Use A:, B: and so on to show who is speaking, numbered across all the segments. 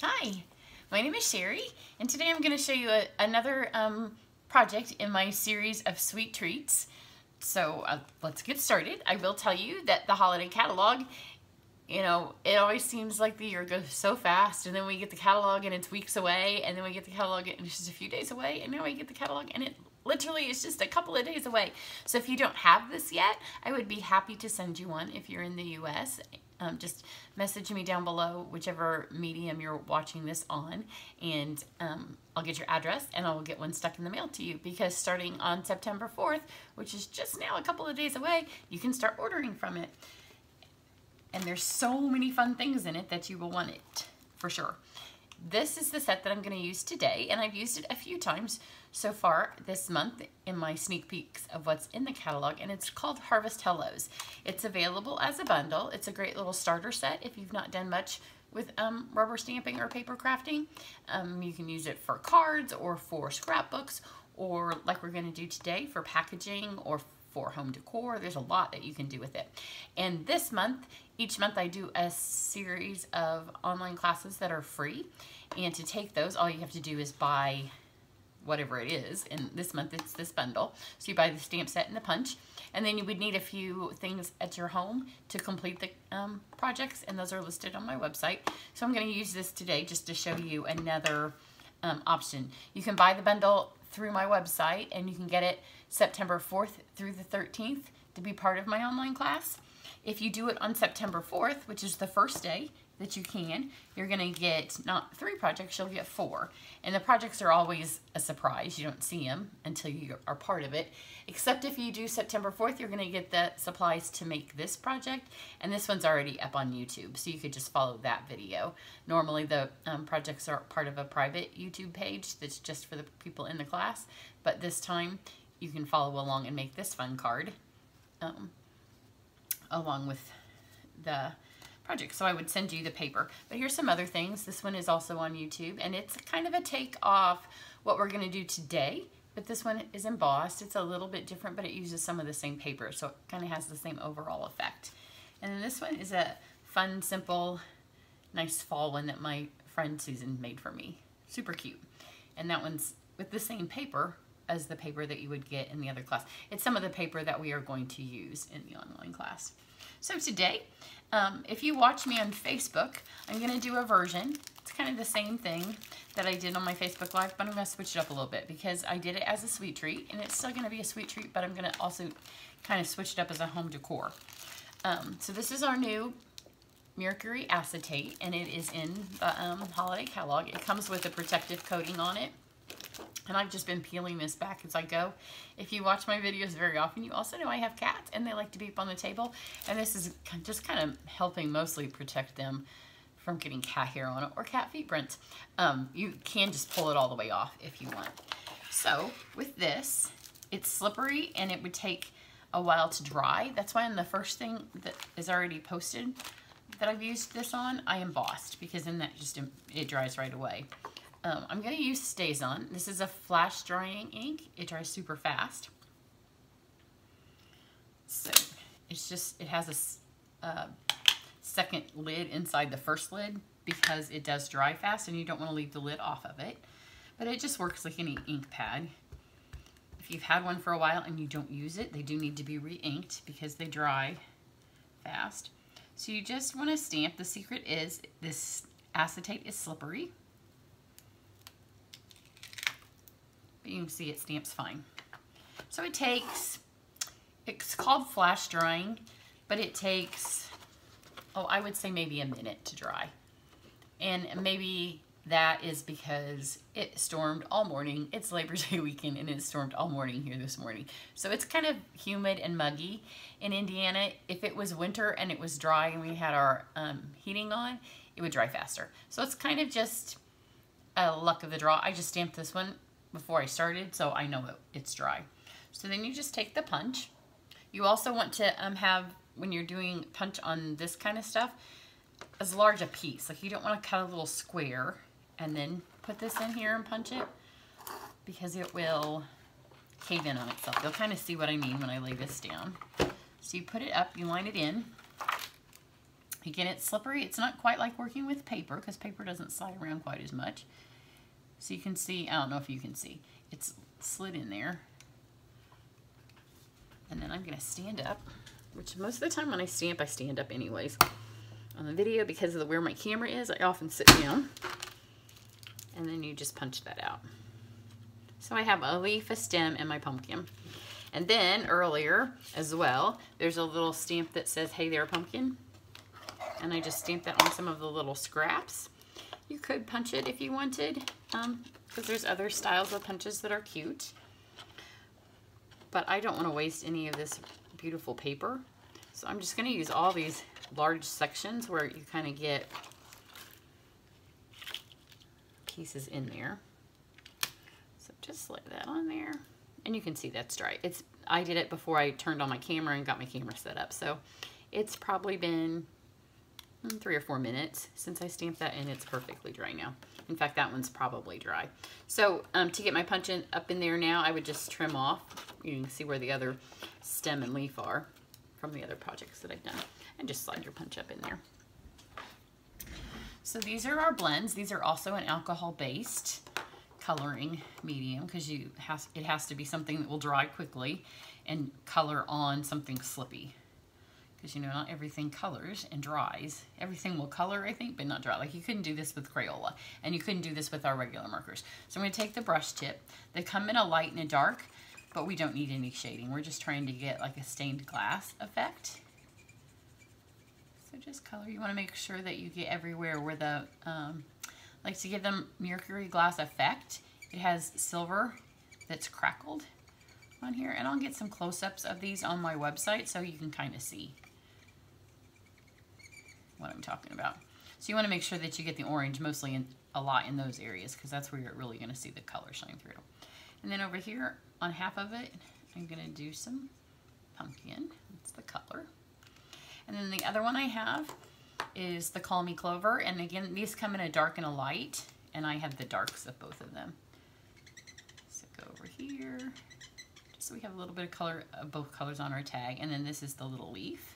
A: Hi, my name is Sherry, and today I'm going to show you another project in my series of sweet treats. So let's get started. I will tell you that the holiday catalog, it always seems like the year goes so fast, and then we get the catalog and it's weeks away, and then we get the catalog and it's just a few days away, and now we get the catalog and it literally is just a couple of days away. So if you don't have this yet, I would be happy to send you one if you're in the US. Just message me down below, whichever medium you're watching this on, and I'll get your address and I will get one stuck in the mail to you, because starting on September 4th, which is just now a couple of days away, you can start ordering from it. And there's so many fun things in it that you will want it for sure. This is the set that I'm going to use today, and I've used it a few times so far this month in my sneak peeks of what's in the catalog, and it's called Harvest Hellos. It's available as a bundle. It's a great little starter set if you've not done much with rubber stamping or paper crafting. You can use it for cards or for scrapbooks, or like we're going to do today, for packaging or for home decor. There's a lot that you can do with it. And this month, each month I do a series of online classes that are free, and to take those, all you have to do is buy whatever it is, and this month it's this bundle. So you buy the stamp set and the punch, and then you would need a few things at your home to complete the projects, and those are listed on my website. So I'm going to use this today just to show you another option. You can buy the bundle through my website, and you can get it September 4th through the 13th to be part of my online class. If you do it on September 4th, which is the first day that you can, you're going to get not 3 projects, you'll get 4. And the projects are always a surprise. You don't see them until you are part of it. Except if you do September 4th, you're going to get the supplies to make this project. And this one's already up on YouTube, so you could just follow that video. Normally the projects are part of a private YouTube page that's just for the people in the class. But this time you can follow along and make this fun card along with the project. So I would send you the paper. But here's some other things. This one is also on YouTube, and it's kind of a take off what we're going to do today, but this one is embossed. It's a little bit different, but it uses some of the same paper, so it kind of has the same overall effect. And then this one is a fun, simple, nice fall one that my friend Susan made for me. Super cute. And that one's with the same paper as the paper that you would get in the other class. It's some of the paper that we are going to use in the online class. So today, if you watch me on Facebook, I'm going to do a version. It's kind of the same thing that I did on my Facebook Live, but I'm going to switch it up a little bit because I did it as a sweet treat, and it's still going to be a sweet treat, but I'm going to also kind of switch it up as a home decor. So this is our new Mercury acetate, and it is in the holiday catalog. It comes with a protective coating on it. And I've just been peeling this back as I go. If you watch my videos very often, you also know I have cats, and they like to be up on the table. And this is just kind of helping mostly protect them from getting cat hair on it or cat feet prints. You can just pull it all the way off if you want. So with this, it's slippery and it would take a while to dry. That's why on the first thing that is already posted that I've used this on, I embossed, because then that just, it dries right away. I'm going to use StazOn. This is a flash drying ink. It dries super fast. So it's just, it has a second lid inside the first lid because it does dry fast and you don't want to leave the lid off of it. But it just works like any ink pad. If you've had one for a while and you don't use it, they do need to be re-inked because they dry fast. So you just want to stamp. The secret is this acetate is slippery. But you can see it stamps fine. So it takes, it's called flash drying, but it takes, oh, I would say maybe a minute to dry. And maybe that is because it stormed all morning. It's Labor Day weekend, and it stormed all morning here this morning. So it's kind of humid and muggy in Indiana. If it was winter and it was dry and we had our heating on, it would dry faster. So it's kind of just a luck of the draw. I just stamped this one before I started, so I know it's dry. So then you just take the punch. You also want to have, when you're doing punch on this kind of stuff, as large a piece. Like, you don't want to cut a little square and then put this in here and punch it, because it will cave in on itself. You'll kind of see what I mean when I lay this down. So you put it up, you line it in, Again, it's slippery. It's not quite like working with paper because paper doesn't slide around quite as much. So you can see, I don't know if you can see, it's slid in there. And then I'm going to stand up, which most of the time when I stand up anyways. On the video, because of where my camera is, I often sit down. And then you just punch that out. So I have a leaf, a stem, and my pumpkin. And then earlier as well, there's a little stamp that says, "Hey there, pumpkin." And I just stamped that on some of the little scraps. You could punch it if you wanted, because there's other styles of punches that are cute. But I don't want to waste any of this beautiful paper. So I'm just going to use all these large sections where you kind of get pieces in there. So just lay that on there. And you can see that's dry. I did it before I turned on my camera and got my camera set up. So it's probably been 3 or 4 minutes since I stamped that, and it's perfectly dry now. In fact, that one's probably dry. So to get my punch up in there now, I would just trim off. You can see where the other stem and leaf are from the other projects that I've done. And just slide your punch up in there. So these are our blends. These are also an alcohol-based coloring medium because it has to be something that will dry quickly and color on something slippy. Because, you know, not everything colors and dries. Everything will color, I think, but not dry. Like, you couldn't do this with Crayola, and you couldn't do this with our regular markers. So I'm going to take the brush tip. They come in a light and a dark, but we don't need any shading. We're just trying to get, like, a stained glass effect. So just color. You want to make sure that you get everywhere where the, like, to give them mercury glass effect, it has silver that's crackled on here. And I'll get some close-ups of these on my website so you can kind of see what I'm talking about. So you want to make sure that you get the orange mostly a lot in those areas because that's where you're really going to see the color shine through. And then over here on half of it, I'm going to do some pumpkin. That's the color. And then the other one I have is the Call Me Clover. And again, these come in a dark and a light, and I have the darks of both of them. So go over here, just so we have a little bit of color of both colors on our tag. And then this is the little leaf.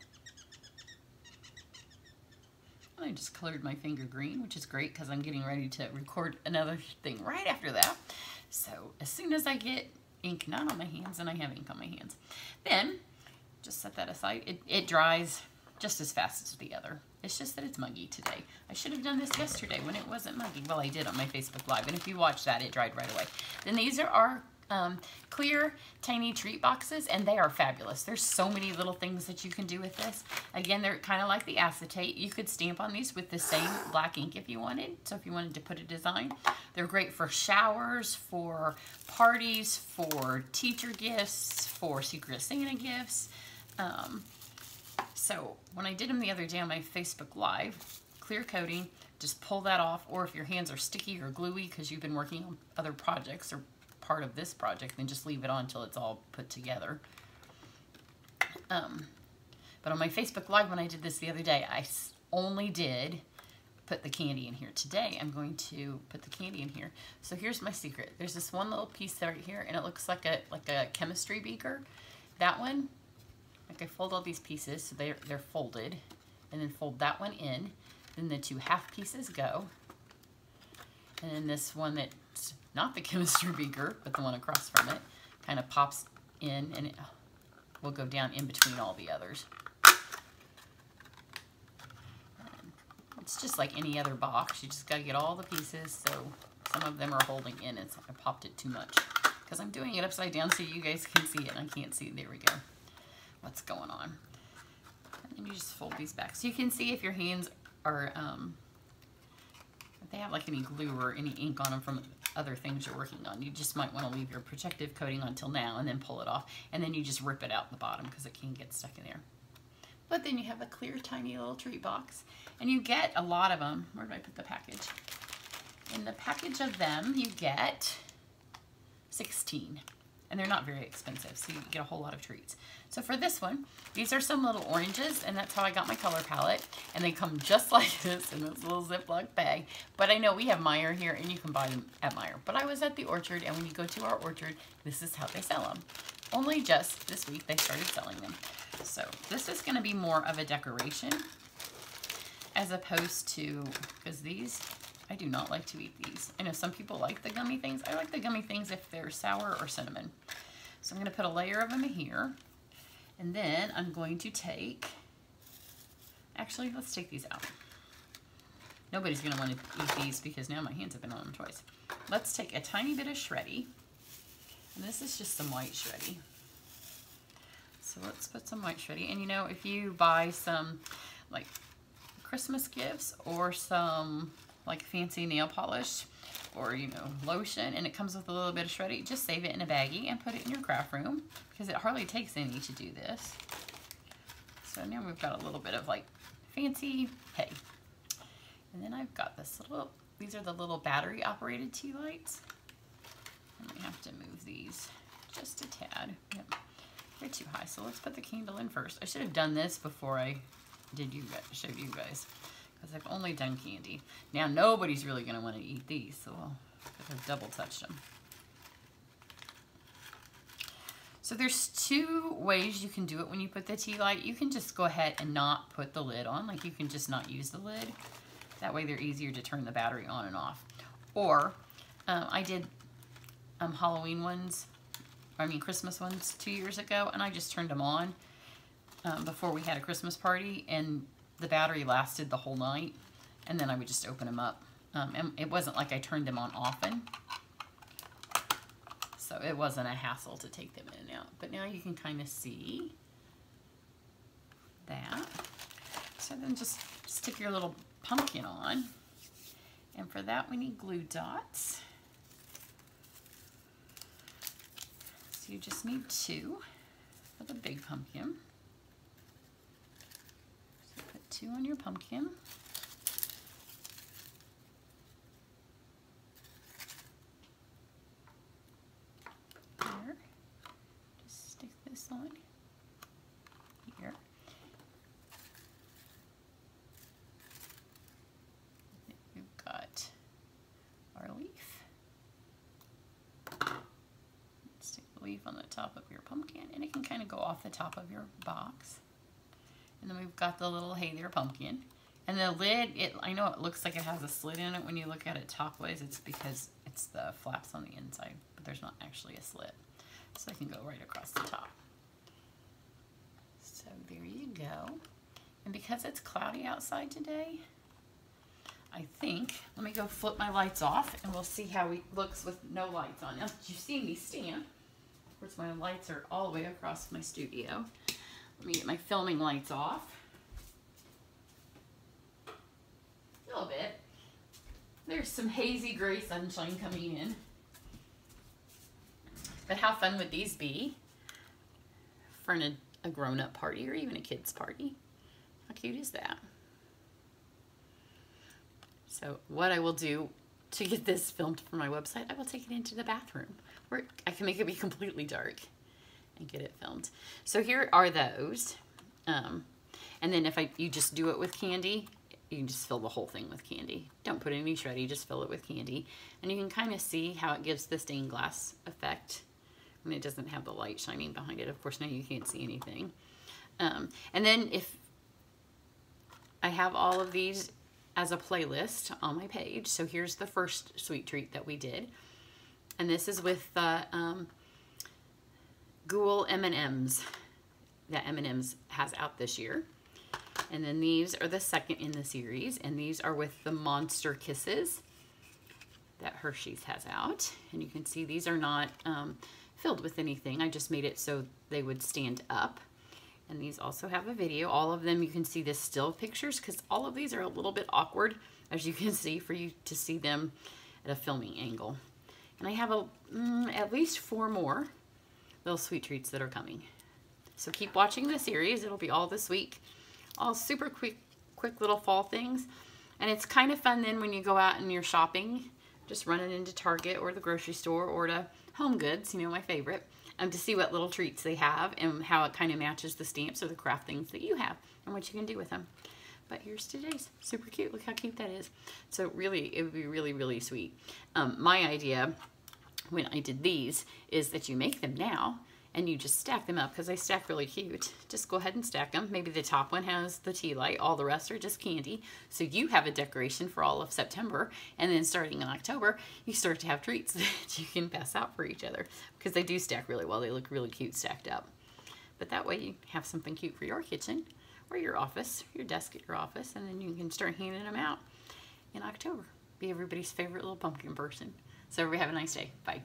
A: I just colored my finger green, which is great because I'm getting ready to record another thing right after that. So as soon as I get ink not on my hands, and I have ink on my hands, then just set that aside. It dries just as fast as the other. It's just that it's muggy today. I should have done this yesterday when it wasn't muggy. Well, I did on my Facebook Live, and if you watch that, it dried right away. Then these are our clear tiny treat boxes, and they are fabulous. There's so many little things that you can do with this. Again, they're kind of like the acetate. You could stamp on these with the same black ink if you wanted. So if you wanted to put a design, they're great for showers, for parties, for teacher gifts, for Secret Santa gifts. So when I did them the other day on my Facebook Live, clear coating, just pull that off. Or if your hands are sticky or gluey because you've been working on other projects or part of this project, then just leave it on until it's all put together. But on my Facebook Live when I did this the other day, I only did put the candy in here. Today I'm going to put the candy in here. So here's my secret. There's this one little piece right here, and it looks like a chemistry beaker. That one, like I fold all these pieces so they're folded, and then fold that one in. Then the two half pieces go, and then this one that's not the chemistry beaker, but the one across from it, kind of pops in, and it will go down in between all the others. And it's just like any other box. You just got to get all the pieces, so some of them are holding in. I popped it too much because I'm doing it upside down so you guys can see it, and I can't see. There we go. What's going on? And then you just fold these back. So you can see if your hands are, if they have like any glue or any ink on them from other things you're working on. You just might want to leave your protective coating on till now and then pull it off. And then you just rip it out the bottom because it can get stuck in there. But then you have a clear, tiny little treat box. And you get a lot of them. Where did I put the package? In the package of them, you get 16. And they're not very expensive, so you get a whole lot of treats. So for this one, these are some little oranges, and that's how I got my color palette. And they come just like this in this little Ziploc bag. But I know we have Meijer here, and you can buy them at Meijer. But I was at the orchard, and when you go to our orchard, this is how they sell them. Only just this week they started selling them. So this is going to be more of a decoration. as opposed to, because these, I do not like to eat these. I know some people like the gummy things. I like the gummy things if they're sour or cinnamon. So I'm going to put a layer of them in here. And then I'm going to take, actually, let's take these out. Nobody's going to want to eat these because now my hands have been on them twice. Let's take a tiny bit of Shreddy. And this is just some white Shreddy. So let's put some white Shreddy. And you know, if you buy some like Christmas gifts or some like fancy nail polish or, you know, lotion, and it comes with a little bit of Shreddy, just save it in a baggie and put it in your craft room because it hardly takes any to do this. So now we've got a little bit of like fancy hay. And then I've got this little, these are the little battery operated tea lights. I might have to move these just a tad. Yep. They're too high, so let's put the candle in first. I should have done this before I showed you guys, because I've only done candy. Now nobody's really going to want to eat these, so I've double touched them. So there's two ways you can do it when you put the tea light. You can just go ahead and not put the lid on, like you can just not use the lid. That way they're easier to turn the battery on and off. Or I did Halloween ones, Christmas ones 2 years ago, and I just turned them on before we had a Christmas party, and the battery lasted the whole night, and then I would just open them up. And it wasn't like I turned them on often, so it wasn't a hassle to take them in and out. But now you can kind of see that. So then just stick your little pumpkin on, and for that we need glue dots. So you just need 2 for the big pumpkin. So put 2 on your pumpkin. There. Just stick this on here. We've got our leaf. Stick the leaf on the top of your pumpkin, and it can kind of go off the top of your box. And then we've got the little Hey There pumpkin. And the lid, I know it looks like it has a slit in it when you look at it top ways. It's because it's the flaps on the inside, but there's not actually a slit. So it can go right across the top. So there you go. And because it's cloudy outside today, I think, let me go flip my lights off and we'll see how it looks with no lights on. Now, you see me stand. Of course, my lights are all the way across my studio. Let me get my filming lights off. A little bit. There's some hazy gray sunshine coming in. But how fun would these be for a grown-up party or even a kid's party? How cute is that? So what I will do to get this filmed for my website, I will take it into the bathroom where I can make it be completely dark and get it filmed. So here are those. And then if you just do it with candy, you can just fill the whole thing with candy. Don't put any Shreddy, just fill it with candy. And you can kind of see how it gives the stained glass effect. I mean, it doesn't have the light shining behind it. Of course, now you can't see anything. And then if I have all of these as a playlist on my page. So here's the first sweet treat that we did. And this is with the Ghoul M&Ms that M&Ms has out this year. And then these are the second in the series, and these are with the Monster Kisses that Hershey's has out. And you can see these are not filled with anything. I just made it so they would stand up. And these also have a video. All of them, you can see the still pictures because all of these are a little bit awkward, as you can see, for you to see them at a filming angle. And I have at least 4 more little sweet treats that are coming. So keep watching the series. It'll be all this week. All super quick little fall things. And it's kind of fun then when you go out and you're shopping, just running into Target or the grocery store or to Home Goods, you know, my favorite, to see what little treats they have and how it kind of matches the stamps or the craft things that you have and what you can do with them. But here's today's. Super cute. Look how cute that is. So really, it would be really, really sweet. My idea when I did these is that you make them now and you just stack them up because they stack really cute. Just go ahead and stack them. Maybe the top one has the tea light, all the rest are just candy. So you have a decoration for all of September, and then starting in October, you start to have treats that you can pass out for each other because they do stack really well. They look really cute stacked up. But that way you have something cute for your kitchen or your office, your desk at your office, and then you can start handing them out in October. Be everybody's favorite little pumpkin person. So everybody have a nice day. Bye.